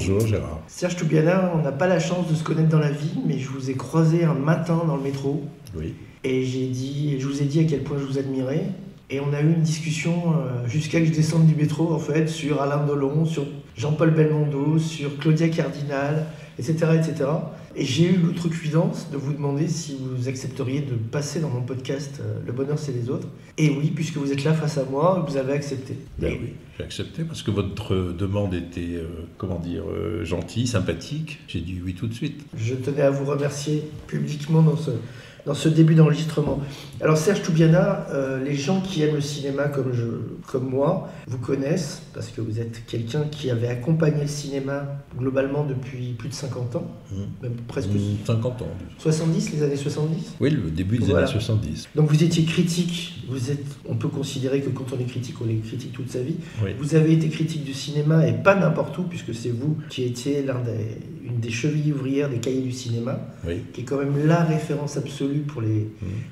Bonjour Gérard. Serge Toubiana, on n'a pas la chance de se connaître dans la vie, mais je vous ai croisé un matin dans le métro. Oui. Et je vous ai dit à quel point je vous admirais. Et on a eu une discussion jusqu'à que je descende du métro, en fait, sur Alain Delon, sur Jean-Paul Belmondo, sur Claudia Cardinal, etc., etc. Et j'ai eu l'outrecuidance de vous demander si vous accepteriez de passer dans mon podcast Le Bonheur, c'est les autres. Et oui, puisque vous êtes là face à moi, vous avez accepté. Ben oui, j'ai accepté parce que votre demande était, gentille, sympathique. J'ai dit oui tout de suite. Je tenais à vous remercier publiquement dans ce début d'enregistrement. Alors Serge Toubiana, les gens qui aiment le cinéma comme moi vous connaissent parce que vous êtes quelqu'un qui avait accompagné le cinéma globalement depuis plus de 50 ans, même presque 50 ans. 70, les années 70. Oui, le début des années 70. Donc vous étiez critique, on peut considérer que quand on est critique, on est critique toute sa vie. Oui. Vous avez été critique du cinéma et pas n'importe où, puisque c'est vous qui étiez une des chevilles ouvrières des Cahiers du cinéma, Oui. qui est quand même la référence absolue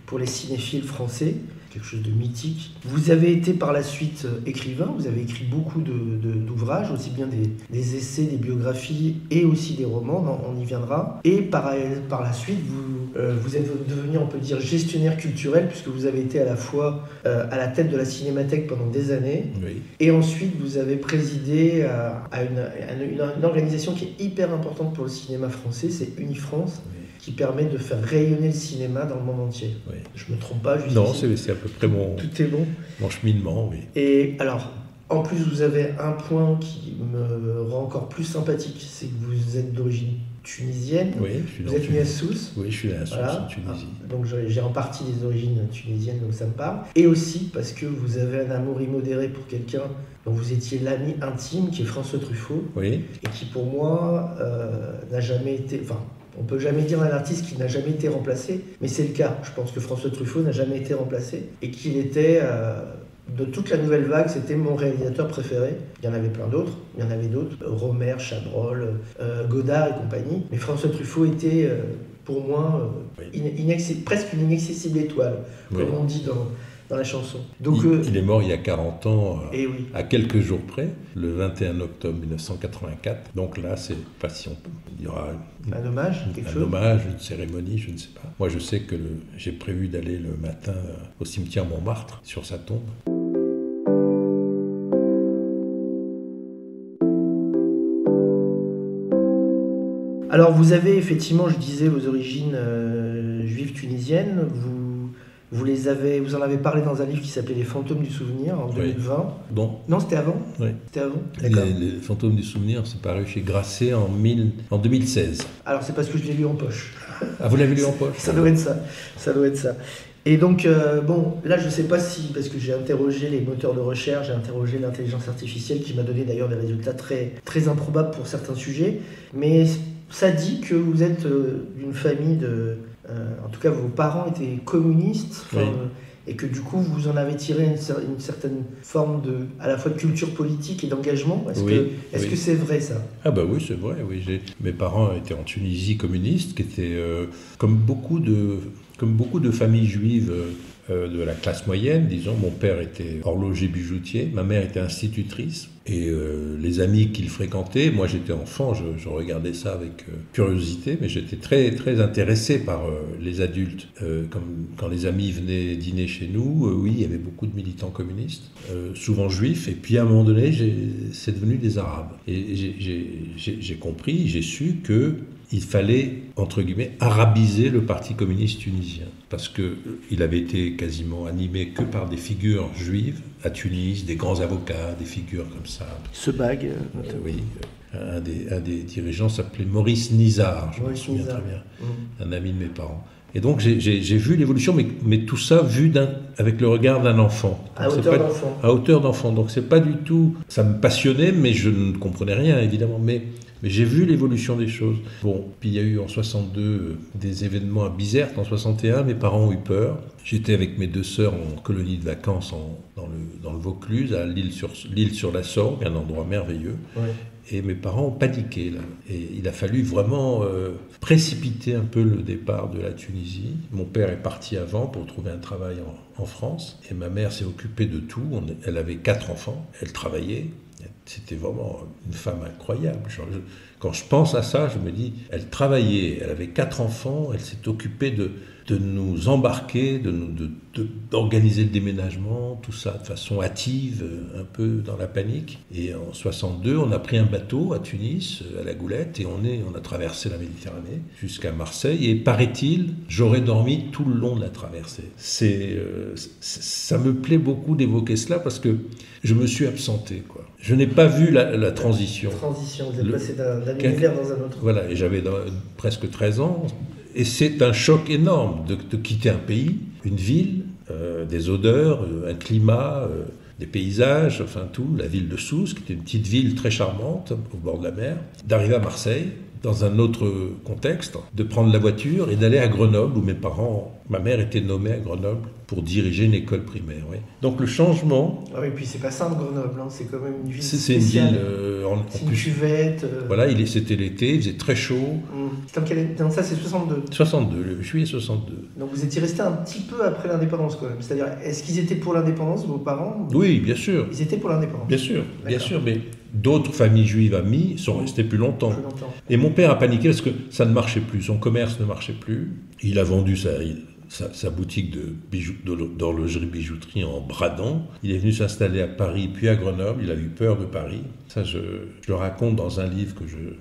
pour les cinéphiles français, quelque chose de mythique. Vous avez été par la suite écrivain, vous avez écrit beaucoup d'ouvrages, aussi bien des essais, des biographies et aussi des romans, on y viendra. Et par la suite, vous êtes devenu, on peut dire, gestionnaire culturel, puisque vous avez été à la fois à la tête de la Cinémathèque pendant des années, Oui. et ensuite vous avez présidé à une organisation qui est hyper importante pour le cinéma français, c'est Unifrance, qui permet de faire rayonner le cinéma dans le monde entier. Oui. Je me trompe pas, Non, c'est à peu près tout est bon. mon cheminement, oui. Et alors, en plus, vous avez un point qui me rend encore plus sympathique, c'est que vous êtes d'origine tunisienne. Oui, je suis vous êtes né à Sousse. Oui, je suis né à Sousse, Voilà. en Tunisie. Donc j'ai en partie des origines tunisiennes, donc ça me parle. Et aussi parce que vous avez un amour immodéré pour quelqu'un dont vous étiez l'ami intime, qui est François Truffaut, Oui. et qui pour moi n'a jamais été... Enfin, on peut jamais dire d'un artiste qui n'a jamais été remplacé, mais c'est le cas. Je pense que François Truffaut n'a jamais été remplacé et qu'il était, de toute la nouvelle vague, c'était mon réalisateur préféré. Il y en avait plein d'autres, Rohmer, Chabrol, Godard et compagnie. Mais François Truffaut était, pour moi, presque une inaccessible étoile, comme on dit dans la chanson. Donc, il est mort il y a 40 ans, et oui. à quelques jours près, le 21 octobre 1984. Donc là, c'est pas si il y aura un hommage, une cérémonie, je ne sais pas. Moi, je sais que j'ai prévu d'aller le matin au cimetière Montmartre, sur sa tombe. Alors, vous avez effectivement, je disais, vos origines juives tunisiennes. Vous en avez parlé dans un livre qui s'appelait Les Fantômes du Souvenir en 2020. Bon. Non, c'était avant. Oui. C'était avant. D'accord. Les Fantômes du Souvenir, c'est paru chez Grasset en 2016. Alors c'est parce que je l'ai lu en poche. Ah, vous l'avez lu en poche? Ça doit être ça. Et donc, là, je ne sais pas si, parce que j'ai interrogé les moteurs de recherche, j'ai interrogé l'intelligence artificielle qui m'a donné d'ailleurs des résultats très, très improbables pour certains sujets, mais ça dit que vous êtes d'une famille en tout cas, vos parents étaient communistes, oui. Et que du coup, vous en avez tiré une certaine forme à la fois de culture politique et d'engagement. Est-ce que c'est vrai, ça? Ah bah oui, c'est vrai. Oui. Mes parents étaient en Tunisie communiste, qui était comme beaucoup de familles juives de la classe moyenne, disons. Mon père était horloger bijoutier, ma mère était institutrice. Et les amis qu'il fréquentait, moi j'étais enfant, je regardais ça avec curiosité, mais j'étais très, très intéressé par les adultes. Comme quand les amis venaient dîner chez nous, oui, il y avait beaucoup de militants communistes, souvent juifs, et puis à un moment donné, c'est devenu des Arabes. Et j'ai compris, j'ai su qu'il fallait, entre guillemets, arabiser le Parti communiste tunisien, parce qu'il avait été quasiment animé que par des figures juives à Tunis, des grands avocats, des figures comme ça. Sebag. Oui, un des dirigeants s'appelait Maurice Nizar, je me souviens très bien, un ami de mes parents. Et donc j'ai vu l'évolution, mais tout ça vu avec le regard d'un enfant. À hauteur d'enfant. À hauteur d'enfant. Donc c'est pas du tout... Ça me passionnait, mais je ne comprenais rien, évidemment. Mais j'ai vu l'évolution des choses. Bon, puis il y a eu en 62 des événements à Bizerte. En 61, mes parents ont eu peur. J'étais avec mes deux sœurs en colonie de vacances dans le Vaucluse, à l'île sur la Sorgue, un endroit merveilleux. Ouais. Et mes parents ont paniqué, là. Et il a fallu vraiment précipiter un peu le départ de la Tunisie. Mon père est parti avant pour trouver un travail en France. Et ma mère s'est occupée de tout. Elle avait 4 enfants. Elle travaillait. C'était vraiment une femme incroyable. Quand je pense à ça, je me dis, elle travaillait, elle avait 4 enfants, elle s'est occupée de nous embarquer, d'organiser le déménagement, tout ça de façon hâtive, un peu dans la panique. Et en 62, on a pris un bateau à Tunis, à la Goulette, et on a traversé la Méditerranée jusqu'à Marseille. Et paraît-il, j'aurais dormi tout le long de la traversée. Ça me plaît beaucoup d'évoquer cela parce que je me suis absenté, quoi. Je n'ai pas vu la transition. Vous êtes passé d'un univers dans un autre. Voilà, et j'avais presque 13 ans. Et c'est un choc énorme de quitter un pays, une ville, des odeurs, un climat, des paysages, enfin tout, la ville de Sousse, qui était une petite ville très charmante au bord de la mer, d'arriver à Marseille, dans un autre contexte, de prendre la voiture et d'aller à Grenoble, où ma mère était nommée à Grenoble pour diriger une école primaire. Oui. Donc le changement... Ah oui, puis c'est pas simple Grenoble, hein, c'est quand même une ville spéciale. C'est une ville... c'est une cuvette. Voilà, c'était l'été, il faisait très chaud. Non, ça c'est 62. 62, juillet 62. Donc vous étiez resté un petit peu après l'indépendance quand même. C'est-à-dire, est-ce qu'ils étaient pour l'indépendance, vos parents? Oui, bien sûr. Ils étaient pour l'indépendance. Bien sûr, mais d'autres familles juives amies sont restées plus longtemps. Et mon père a paniqué parce que ça ne marchait plus, son commerce ne marchait plus. Il a vendu sa boutique d'horlogerie-bijouterie en Bradan. Il est venu s'installer à Paris, puis à Grenoble. Il a eu peur de Paris. Ça, je le raconte dans un livre,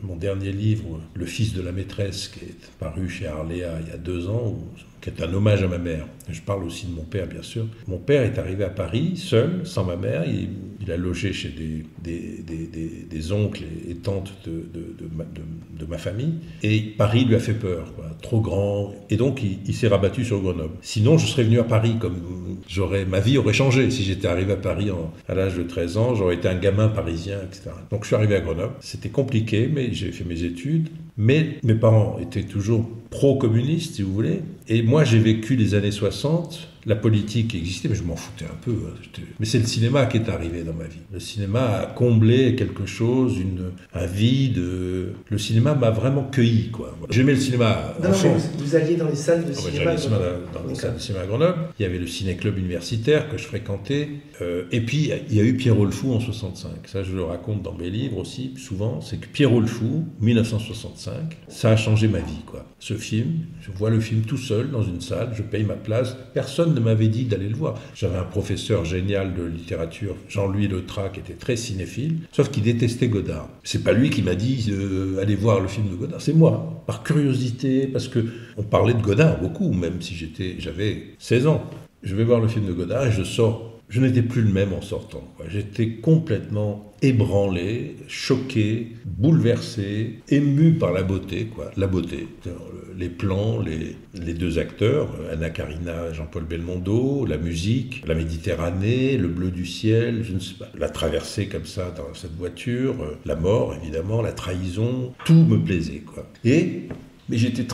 mon dernier livre, Le fils de la maîtresse, qui est paru chez Arléa il y a 2 ans, qui est un hommage à ma mère. Je parle aussi de mon père, bien sûr. Mon père est arrivé à Paris, seul, sans ma mère. Il a logé chez des oncles et tantes de ma famille. Et Paris lui a fait peur, quoi. Trop grand. Et donc, il s'est rabattu sur Grenoble. Sinon, je serais venu à Paris. Ma vie aurait changé. Si j'étais arrivé à Paris à l'âge de 13 ans, j'aurais été un gamin parisien, etc. Donc, je suis arrivé à Grenoble. C'était compliqué, mais j'ai fait mes études. Mais mes parents étaient toujours pro-communistes, si vous voulez. Et moi, j'ai vécu les années 60. La politique existait, mais je m'en foutais un peu. Mais c'est le cinéma qui est arrivé dans ma vie. Le cinéma a comblé quelque chose, un vide. Le cinéma m'a vraiment cueilli, quoi. J'aimais le cinéma. Vous alliez dans les salles de cinéma. J'allais dans les salles de cinéma à Grenoble. Il y avait le ciné-club universitaire que je fréquentais. Et puis, il y a eu Pierrot le Fou en 65. Ça, je le raconte dans mes livres aussi, souvent. C'est que Pierrot le Fou, 1965, ça a changé ma vie, quoi. Ce film, je vois le film tout seul dans une salle, je paye ma place. Personne ne m'avait dit d'aller le voir. J'avais un professeur génial de littérature, Jean-Louis Letras, qui était très cinéphile, sauf qu'il détestait Godard. C'est pas lui qui m'a dit allez voir le film de Godard, c'est moi, par curiosité, parce que on parlait de Godard beaucoup, même si j'avais 16 ans. Je vais voir le film de Godard et je sors. Je n'étais plus le même en sortant, quoi. J'étais complètement ébranlé, choqué, bouleversé, ému par la beauté, quoi. La beauté. Les plans, les 2 acteurs, Anna Karina, Jean-Paul Belmondo, la musique, la Méditerranée, le bleu du ciel, je ne sais pas. La traversée comme ça dans cette voiture, la mort évidemment, la trahison, tout me plaisait, quoi. Mais j'étais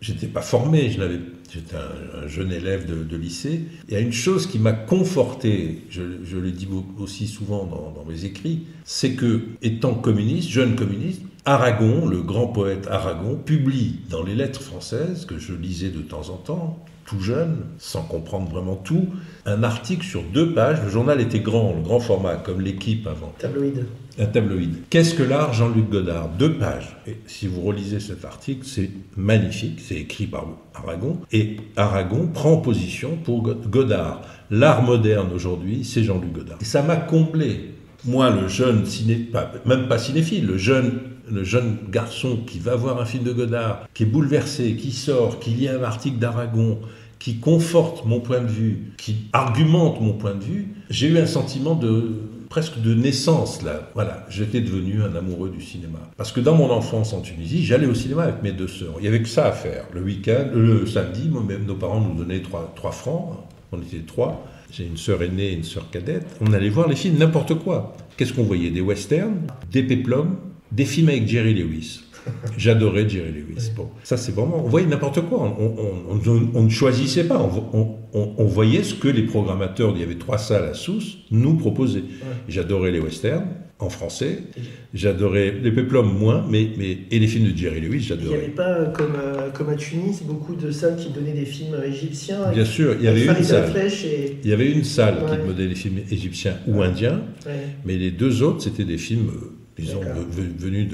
j'étais pas formé, j'étais un jeune élève de lycée. Il y a une chose qui m'a conforté, je le dis aussi souvent dans mes écrits, c'est que, étant communiste, jeune communiste, Aragon, le grand poète Aragon, publie dans les lettres françaises, que je lisais de temps en temps, tout jeune, sans comprendre vraiment tout, un article sur 2 pages. Le journal était grand, le grand format, comme l'Équipe avant. Tabloïd. Un tabloïd. Qu'est-ce que l'art, Jean-Luc Godard? 2 pages. Et si vous relisez cet article, c'est magnifique, c'est écrit par Aragon. Et Aragon prend position pour Godard. L'art moderne aujourd'hui, c'est Jean-Luc Godard. Et ça m'a comblé. Moi, le jeune même pas cinéphile, le jeune garçon qui va voir un film de Godard, qui est bouleversé, qui sort, qui lit un article d'Aragon, qui conforte mon point de vue, qui argumente mon point de vue, j'ai eu un sentiment presque de naissance, là. Voilà, j'étais devenu un amoureux du cinéma. Parce que dans mon enfance en Tunisie, j'allais au cinéma avec mes 2 sœurs. Il n'y avait que ça à faire. Le week-end, le samedi, même nos parents nous donnaient 3 francs. On était 3. J'ai une sœur aînée et une sœur cadette. On allait voir les films, n'importe quoi. Qu'est-ce qu'on voyait? Des westerns, des péplums, des films avec Jerry Lewis. J'adorais Jerry Lewis. Bon, ça c'est vraiment... On voyait n'importe quoi. On ne choisissait pas. On voyait ce que les programmateurs, il y avait 3 salles à Sousse, nous proposaient. J'adorais les westerns. en français. J'adorais les Péplums moins, et les films de Jerry Lewis, Il j'adorais. n'y avait pas, comme à Tunis, beaucoup de salles qui donnaient des films égyptiens. Bien sûr, il y avait une salle. Et... Il y avait une salle Ouais. qui donnait des films égyptiens ou indiens, Ouais. mais les deux autres, c'était des films, disons, venus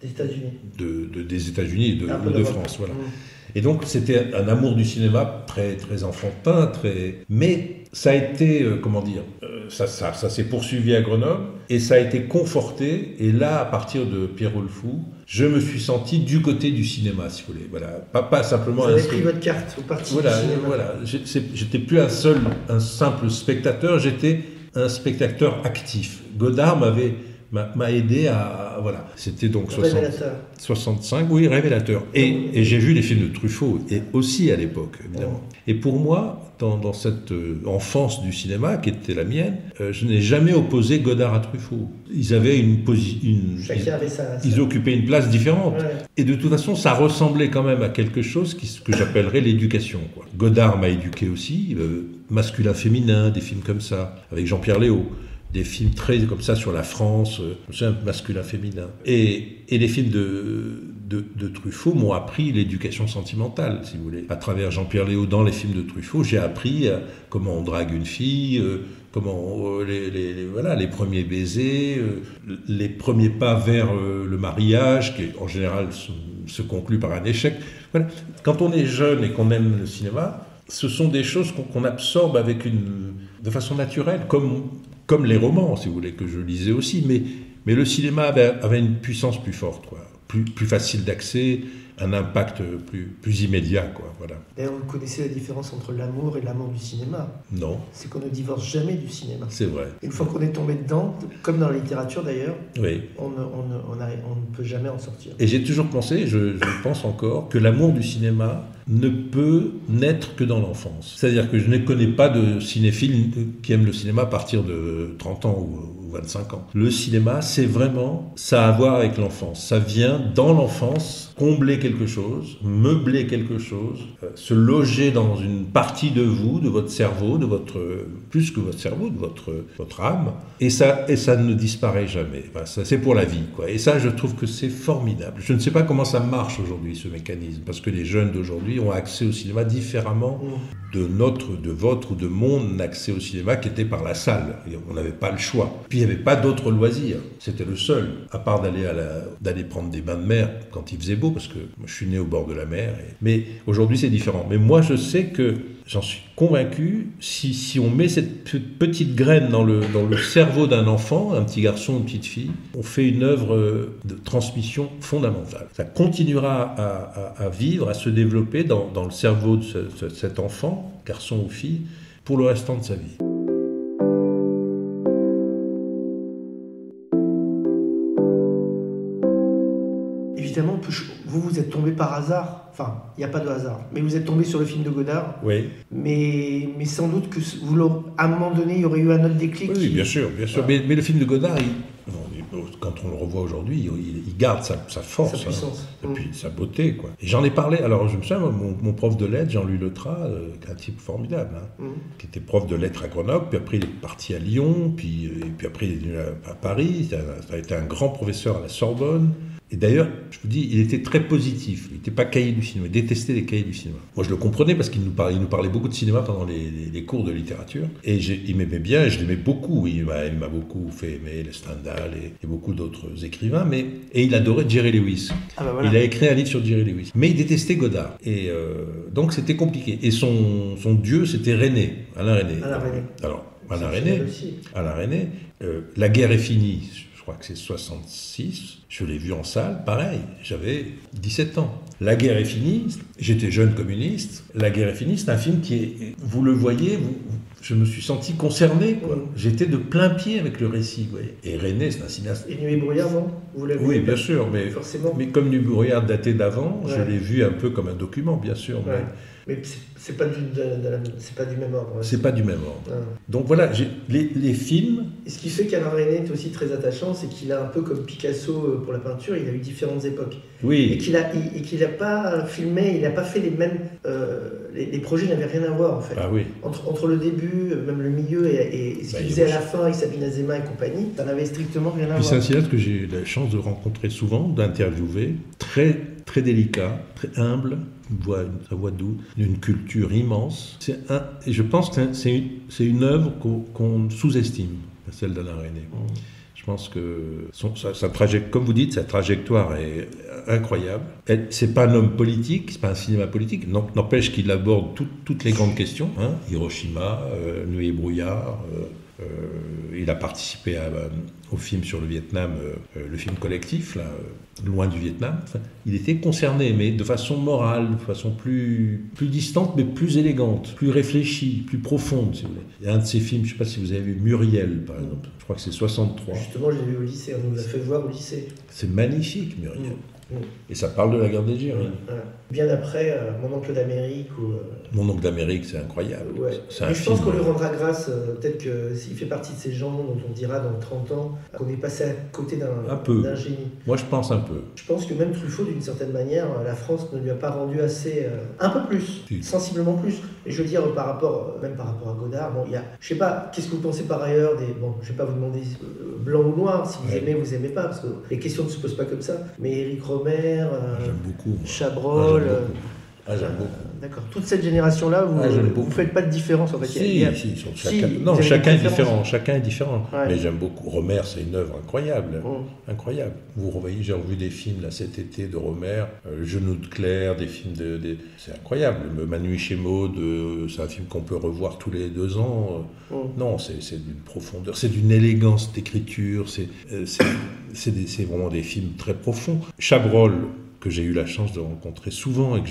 Des États-Unis. des États-Unis et Un peu de d'Europe. France. Voilà. Et donc, c'était un amour du cinéma très, très enfantin, mais ça a été, ça s'est poursuivi à Grenoble, et ça a été conforté, et là, à partir de Pierrot le Fou, je me suis senti du côté du cinéma, si vous voulez. Voilà. Pas simplement... Vous avez pris votre carte au parti du cinéma. Voilà. J'étais plus un simple spectateur, j'étais un spectateur actif. Godard m'a aidé à... Voilà. C'était donc 65, oui, révélateur. Et j'ai vu les films de Truffaut, et aussi à l'époque, évidemment. Et pour moi, dans cette enfance du cinéma, qui était la mienne, je n'ai jamais opposé Godard à Truffaut. Ils avaient Chacun avait ça. Ils occupaient une place différente. Ouais. Et de toute façon, ça ressemblait quand même à quelque chose que j'appellerais l'éducation, quoi. Godard m'a éduqué aussi, masculin-féminin, des films comme ça, avec Jean-Pierre Léaud. Des films très comme ça sur la France, masculin-féminin. Et les films de Truffaut m'ont appris l'éducation sentimentale, si vous voulez. À travers Jean-Pierre Léaud, dans les films de Truffaut, j'ai appris comment on drague une fille, comment les premiers baisers, les premiers pas vers le mariage, qui en général se conclut par un échec. Voilà. Quand on est jeune et qu'on aime le cinéma, ce sont des choses qu'on absorbe de façon naturelle, comme les romans, si vous voulez, que je lisais aussi, mais le cinéma avait une puissance plus forte, quoi, plus facile d'accès, un impact plus immédiat, quoi, voilà. D'ailleurs, vous connaissez la différence entre l'amour et l'amour du cinéma. Non. C'est qu'on ne divorce jamais du cinéma. C'est vrai. Une fois qu'on est tombé dedans, comme dans la littérature d'ailleurs, oui. on ne peut jamais en sortir. Et j'ai toujours pensé, je pense encore, que l'amour du cinéma ne peut naître que dans l'enfance. C'est-à-dire que je ne connais pas de cinéphile qui aime le cinéma à partir de 30 ans ou 25 ans. Le cinéma, c'est vraiment, ça a à voir avec l'enfance. Ça vient dans l'enfance combler quelque chose, meubler quelque chose, se loger dans une partie de vous, de votre cerveau, plus que votre cerveau, de votre âme, et ça ne disparaît jamais. Enfin, ça, c'est pour la vie, quoi. Et ça, je trouve que c'est formidable. Je ne sais pas comment ça marche aujourd'hui, ce mécanisme, parce que les jeunes d'aujourd'hui ont accès au cinéma différemment de votre ou de mon accès au cinéma qui était par la salle. Et on n'avait pas le choix. Puis il n'y avait pas d'autres loisirs. C'était le seul, à part d'aller prendre des bains de mer quand il faisait beau, parce que moi, je suis né au bord de la mer. Mais aujourd'hui, c'est différent. Mais moi, je sais que j'en suis convaincu, si on met cette petite graine dans le cerveau d'un enfant, un petit garçon, une petite fille, on fait une œuvre de transmission fondamentale. Ça continuera à vivre, à se développer dans le cerveau de cet enfant, garçon ou fille, pour le restant de sa vie. Évidemment, vous êtes tombé par hasard, enfin, il n'y a pas de hasard, mais vous êtes tombé sur le film de Godard, oui. mais sans doute que à un moment donné, il y aurait eu un autre déclic. Oui, bien sûr. Voilà. Mais le film de Godard, quand on le revoit aujourd'hui, il garde sa force, sa puissance, et puis sa beauté, quoi. Et j'en ai parlé, alors je me souviens, mon prof de lettres, Jean-Louis Letras, un type formidable, qui était prof de lettres à Grenoble, puis après il est parti à Lyon, puis après il est venu à Paris, ça a été un grand professeur à la Sorbonne. Et d'ailleurs, je vous dis, il était très positif. Il n'était pas cahier du cinéma. Il détestait les cahiers du cinéma. Moi, je le comprenais parce qu'il nous parlait beaucoup de cinéma pendant les cours de littérature. Et il m'aimait bien et je l'aimais beaucoup. Il m'a beaucoup fait aimer les Stendhal et beaucoup d'autres écrivains. Et il adorait Jerry Lewis. Ah bah voilà. Il a écrit un livre sur Jerry Lewis. Mais il détestait Godard. Et donc, c'était compliqué. Et son dieu, c'était Alain Resnais. Alors, Alain Resnais, La guerre est finie. Je crois que c'est 66, je l'ai vu en salle, pareil, j'avais 17 ans. La guerre est finie, j'étais jeune communiste, La guerre est finie, c'est un film vous le voyez, je me suis senti concerné, quoi. J'étais de plein pied avec le récit, vous voyez. Et Resnais, c'est un cinéaste. Et Nuit et brouillard, non? Vous l'avez vu? Oui, bien sûr, forcément. Mais comme Nuit et brouillard datait d'avant, je l'ai vu un peu comme un document, bien sûr. Ouais. Mais c'est pas du même ordre. C'est pas du même ordre. Donc voilà, les films... Et ce qui fait qu'Alain Resnais est aussi très attachant, c'est qu'il a un peu comme Picasso pour la peinture, il a eu différentes époques. Oui. Et qu'il n'a pas filmé, il n'a pas fait les mêmes... les projets n'avaient rien à voir en fait. Ah oui. Entre le début, même le milieu et ce qu'il faisait à la fin avec Sabine Azema et compagnie, ça n'avait strictement rien à voir. Puis c'est un cinéaste que j'ai eu la chance de rencontrer souvent, d'interviewer, très, très délicat, très humble, sa voix douce, d'une culture immense. Et je pense que c'est une œuvre qu'on sous-estime, celle d'Alain Resnais. Je pense que comme vous dites, sa trajectoire est incroyable. C'est pas un homme politique, c'est pas un cinéma politique. N'empêche qu'il aborde toutes les grandes questions. Hiroshima, Nuit et brouillard. Il a participé au film sur le Vietnam, le film collectif, là, Loin du Vietnam. Enfin, il était concerné, mais de façon morale, de façon plus distante, mais plus élégante, plus réfléchie, plus profonde, si vous voulez. Il y a un de ses films, je ne sais pas si vous avez vu, Muriel, par exemple. Je crois que c'est 63. Justement, je l'ai vu au lycée, on nous l'a fait voir au lycée. C'est magnifique, Muriel. Et ça parle de la guerre d'Algérie. Bien après, Mon oncle d'Amérique. Mon oncle d'Amérique, c'est incroyable. Ouais. Mais je pense qu'on lui rendra grâce, peut-être qu'il fait partie de ces gens dont on dira dans 30 ans qu'on est passé à côté d'un génie. Moi, je pense un peu. Je pense que même Truffaut, d'une certaine manière, la France ne lui a pas rendu assez... un peu plus, sensiblement plus. Et je veux dire, même par rapport à Godard, je sais pas, qu'est-ce que vous pensez par ailleurs je vais pas vous demander blanc ou noir, si vous aimez ou vous aimez pas, parce que les questions ne se posent pas comme ça. Mais Éric Rohmer, j'aime beaucoup, Chabrol... j'aime beaucoup. D'accord. Toute cette génération-là, vous ne faites pas de différence en fait. Chacun est différent. Chacun est différent. Ouais. Mais j'aime beaucoup. Rohmer, c'est une œuvre incroyable. Incroyable. Vous revoyez, j'ai revu des films là, cet été de Rohmer, Le Genou de Claire, des films c'est incroyable. Ma Nuit chez Maud, c'est un film qu'on peut revoir tous les 2 ans. Non, c'est d'une profondeur, c'est d'une élégance d'écriture, c'est vraiment des films très profonds. Chabrol, que j'ai eu la chance de rencontrer souvent et que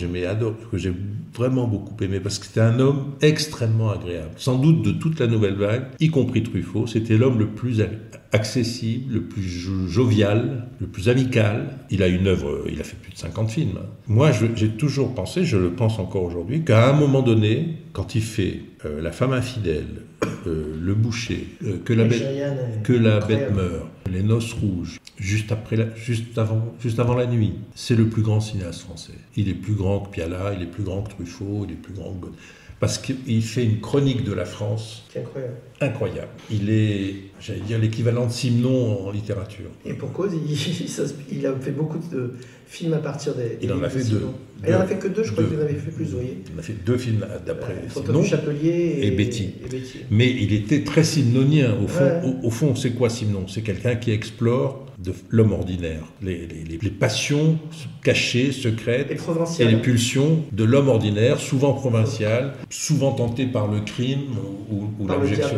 que j'ai vraiment beaucoup aimé, parce que c'était un homme extrêmement agréable. Sans doute de toute la nouvelle vague, y compris Truffaut, c'était l'homme le plus accessible, le plus jovial, le plus amical. Il a une œuvre, il a fait plus de 50 films. Moi, j'ai toujours pensé, je le pense encore aujourd'hui, qu'à un moment donné, quand il fait La femme infidèle, Le boucher, que la bête meurt, Les noces rouges, juste avant la nuit, c'est le plus grand cinéaste français. Il est plus grand que Piala, il est plus grand que Truffaut, il est plus grand que... Parce qu'il fait une chronique de la France. C'est incroyable. Incroyable. Il est, j'allais dire, l'équivalent de Simenon en littérature. Et pour cause, il a fait beaucoup de films à partir des... Il en a fait 2. Il n'en a fait que 2, je crois qu'il en avait fait plus, vous voyez. Il en a fait 2 films d'après Simenon, Chapelier et Betty. Mais il était très simenonien. Au fond, c'est quoi Simenon? C'est quelqu'un qui explore l'homme ordinaire, les passions cachées, secrètes, et les pulsions de l'homme ordinaire, souvent provincial, souvent tenté par le crime ou l'objection,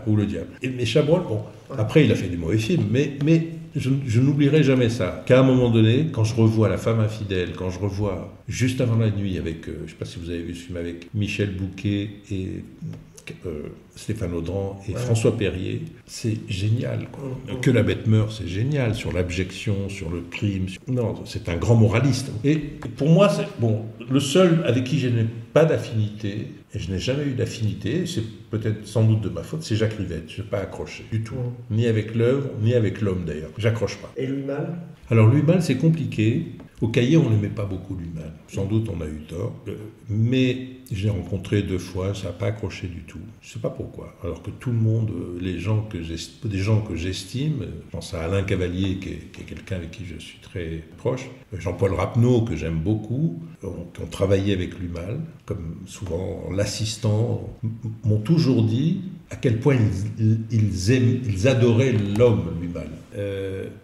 ou le diable. Mais Chabrol, après il a fait des mauvais films, mais je n'oublierai jamais ça, qu'à un moment donné, quand je revois La femme infidèle, quand je revois Juste avant la nuit avec, je ne sais pas si vous avez vu ce film, avec Michel Bouquet et Stéphane Audran et François Perrier, c'est génial. Que la bête meurt, c'est génial, sur l'abjection, sur le crime. Non, c'est un grand moraliste. Et pour moi, le seul avec qui je n'ai pas d'affinité, et je n'ai jamais eu d'affinité, c'est peut-être sans doute de ma faute, c'est Jacques Rivette. Je n'ai pas accroché du tout. Ni avec l'œuvre, ni avec l'homme d'ailleurs. J'accroche pas. Et Louis Malle? Alors Louis Malle, c'est compliqué. Au Cahiers, on n'aimait pas beaucoup Louis Malle. Sans doute, on a eu tort. Mais je l'ai rencontré 2 fois, ça n'a pas accroché du tout. Je ne sais pas pourquoi. Alors que tout le monde, des gens que j'estime, je pense à Alain Cavalier, qui est quelqu'un avec qui je suis très proche, Jean-Paul Rapneau, que j'aime beaucoup, qui ont travaillé avec Louis Malle, comme souvent l'assistant, m'ont toujours dit à quel point ils adoraient l'homme, Louis Malle.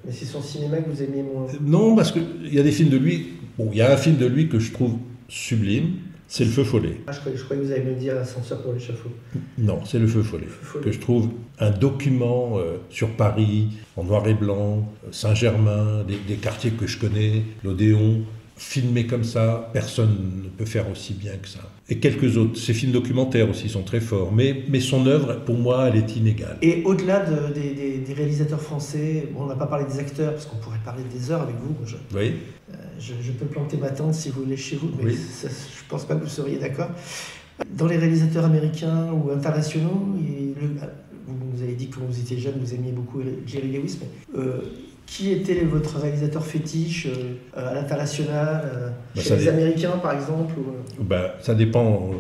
Mais c'est son cinéma que vous aimiez moins? Non, parce qu'il y a des films de lui... il y a un film de lui que je trouve sublime, c'est Le Feu Follet. Je croyais que vous alliez me dire Ascenseur pour l'échafaud. Non, c'est Le Feu Follet, que je trouve un document sur Paris, en noir et blanc, Saint-Germain, des quartiers que je connais, l'Odéon, filmé comme ça, personne ne peut faire aussi bien que ça. Et quelques autres, ces films documentaires aussi sont très forts, mais son œuvre, pour moi, elle est inégale. Et au-delà des réalisateurs français, on n'a pas parlé des acteurs, parce qu'on pourrait parler des heures avec vous. Oui. Je peux planter ma tente si vous voulez chez vous, mais ça, je ne pense pas que vous seriez d'accord. Dans les réalisateurs américains ou internationaux, vous avez dit que quand vous étiez jeune, vous aimiez beaucoup Jerry Lewis, mais Qui était votre réalisateur fétiche à l'international, chez ça les Américains par exemple ça dépend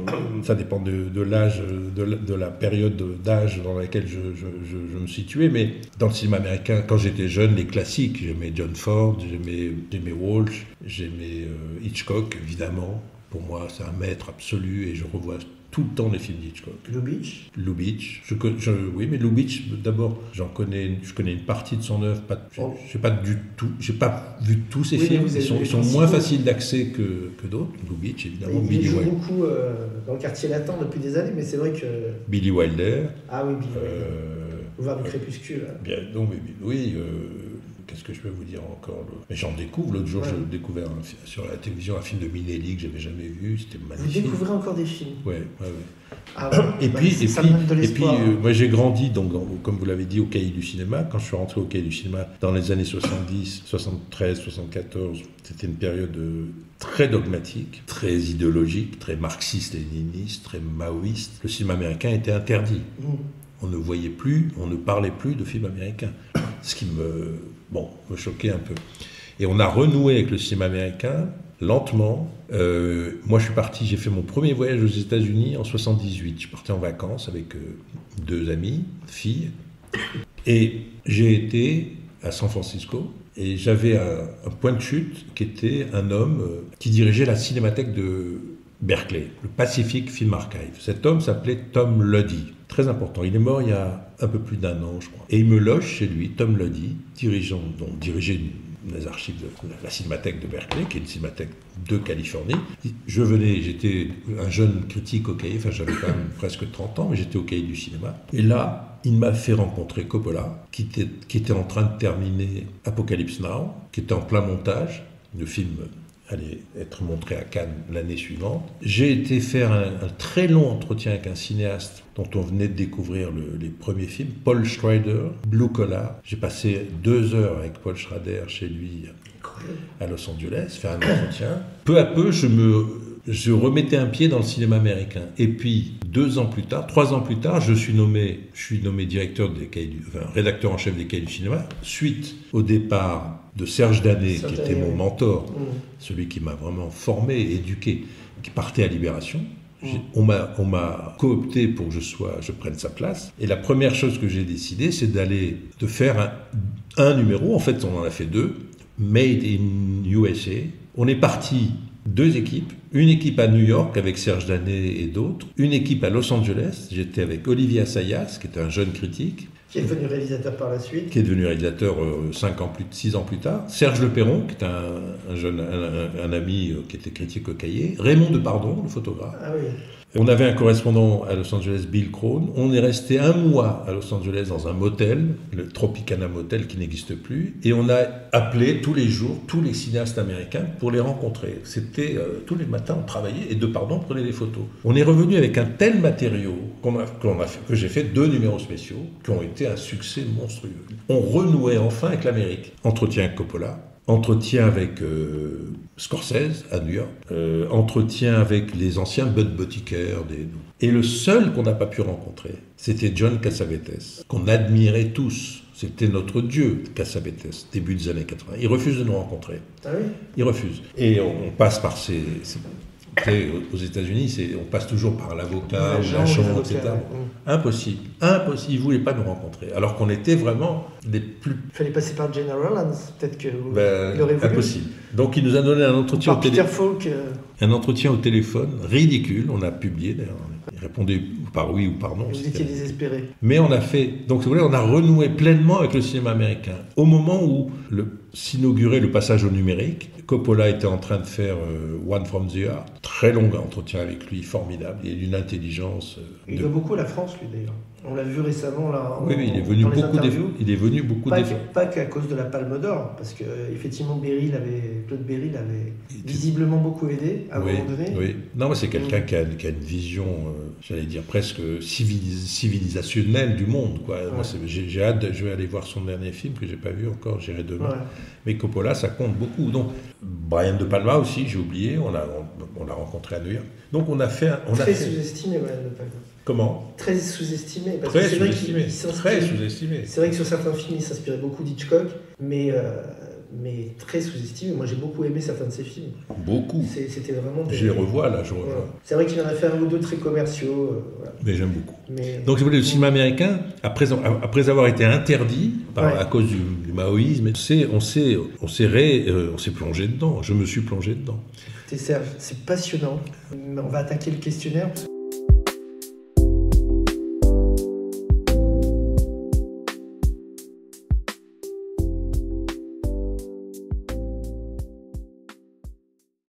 de l'âge, de la période d'âge dans laquelle je me situais. Mais dans le cinéma américain, quand j'étais jeune, les classiques, j'aimais John Ford, j'aimais Walsh, j'aimais Hitchcock, évidemment. Pour moi, c'est un maître absolu et je revois tout le temps les films d'Hitchcock. Lubitsch. Oui, mais Lubitsch, d'abord, je connais une partie de son œuvre. J'ai pas vu tous ses films. Ils sont moins faciles d'accès que d'autres. Lubitsch, évidemment. Il joue beaucoup dans le quartier latin depuis des années, mais c'est vrai que... Billy Wilder. Ah oui, Billy Wilder. Voir du crépuscule. Bien, non, mais oui... Qu'est-ce que je peux vous dire encore? Mais j'en découvre. L'autre jour, j'ai découvert sur la télévision un film de Minelli que j'avais jamais vu. C'était magnifique. Vous découvrez encore des films? Ouais. Ah ouais. Et puis, moi j'ai grandi, donc, comme vous l'avez dit, au Cahier du cinéma. Quand je suis rentré au Cahier du cinéma dans les années 70, 73, 74, c'était une période très dogmatique, très idéologique, très marxiste-léniniste, très maoïste. Le cinéma américain était interdit. On ne voyait plus, on ne parlait plus de films américains. Ce qui me choquait un peu. Et on a renoué avec le cinéma américain, lentement. Moi, j'ai fait mon premier voyage aux États-Unis en 78. Je partais en vacances avec 2 amies, filles. Et j'ai été à San Francisco. Et j'avais un point de chute qui était un homme qui dirigeait la cinémathèque de Berkeley, le Pacific Film Archive. Cet homme s'appelait Tom Luddy. Très important. Il est mort il y a un peu plus d'1 an, je crois. Et il me loge chez lui, Tom Luddy, dirigeait les archives de la cinémathèque de Berkeley, qui est une cinémathèque de Californie. J'étais un jeune critique au Cahier, j'avais quand même presque 30 ans, mais j'étais au Cahier du cinéma. Et là, il m'a fait rencontrer Coppola, qui était en train de terminer Apocalypse Now, qui était en plein montage. Le film allait être montré à Cannes l'année suivante. J'ai été faire un très long entretien avec un cinéaste dont on venait de découvrir les premiers films, Paul Schrader, Blue Collar. J'ai passé 2 heures avec Paul Schrader chez lui à Los Angeles, faire un entretien. Peu à peu, je remettais un pied dans le cinéma américain. Et puis, 3 ans plus tard, je suis nommé rédacteur en chef des Cahiers du cinéma, suite au départ de Serge Danet, qui était mon mentor, celui qui m'a vraiment formé, éduqué, qui partait à Libération. On m'a coopté pour que je prenne sa place. Et la première chose que j'ai décidé, c'est de faire un numéro. En fait, on en a fait 2. Made in USA. On est parti 2 équipes. Une équipe à New York avec Serge Danet et d'autres. Une équipe à Los Angeles. J'étais avec Olivier Assayas, qui était un jeune critique. Qui est devenu réalisateur par la suite. Qui est devenu réalisateur 6 ans plus tard. Serge Le Perron, qui est un ami qui était critique au Cahier. Raymond Depardon, le photographe. Ah oui. On avait un correspondant à Los Angeles, Bill Crone. On est resté 1 mois à Los Angeles dans un motel, le Tropicana Motel qui n'existe plus. Et on a appelé tous les jours tous les cinéastes américains pour les rencontrer. C'était tous les matins, on travaillait et Depardon prenait des photos. On est revenu avec un tel matériau que j'ai fait 2 numéros spéciaux qui ont été un succès monstrueux. On renouait enfin avec l'Amérique. Entretien avec Coppola. Entretien avec Scorsese à New York, entretien avec les anciens Bud Botiker. Et le seul qu'on n'a pas pu rencontrer, c'était John Cassavetes, qu'on admirait tous. C'était notre dieu, Cassavetes, début des années 80. Il refuse de nous rencontrer. Ah oui ? Il refuse. Et on passe par aux États-Unis, on passe toujours par l'avocat, l'agent, etc. Impossible. Il ne voulait pas nous rencontrer. Alors qu'on était vraiment les plus... Il fallait passer par General Hollands, peut-être qu'il aurait voulu. Impossible. Donc il nous a donné un entretien au téléphone. Peter Falk. Un entretien au téléphone, ridicule. On a publié d'ailleurs. Il répondait par oui ou par non. Vous étiez désespéré. Mais on a fait... Donc si vous voulez, on a renoué pleinement avec le cinéma américain. Au moment où s'inaugurait le passage au numérique, Coppola était en train de faire One from the Heart. Très long entretien avec lui, formidable. Il est d'une intelligence... Il doit beaucoup à la France, lui, d'ailleurs. On l'a vu récemment, là. Oui, il est venu beaucoup Pas qu'à cause de la Palme d'Or, parce qu'effectivement, Claude Berry l'avait visiblement beaucoup aidé à un moment donné. Oui, non, mais c'est quelqu'un qui a une vision, j'allais dire, presque civilisationnelle du monde, quoi. Ouais. Moi, j'ai hâte, je vais aller voir son dernier film que j'ai pas vu encore, j'irai demain. Ouais. Mais Coppola, ça compte beaucoup. Donc, Brian De Palma aussi, j'ai oublié, on l'a rencontré à New York. Donc, on a fait... Très sous-estimé, Brian De Palma. Comment? Très sous-estimé. Parce Très que c'est vrai sous-estimé. qu'il s'inspire- Très sous-estimé. C'est vrai que sur certains films, il s'inspirait beaucoup d'Hitchcock, mais très sous-estimé. Moi, j'ai beaucoup aimé certains de ses films. Beaucoup. C'était vraiment... Je les revois, là, je revois. Voilà. C'est vrai qu'il en a fait un ou deux très commerciaux. Voilà. Mais j'aime beaucoup. Mais... Donc, si vous voulez, le cinéma américain, après avoir été interdit à cause du maoïsme, on s'est plongé dedans. Je me suis plongé dedans. Écoutez, Serge, c'est passionnant. On va attaquer le questionnaire.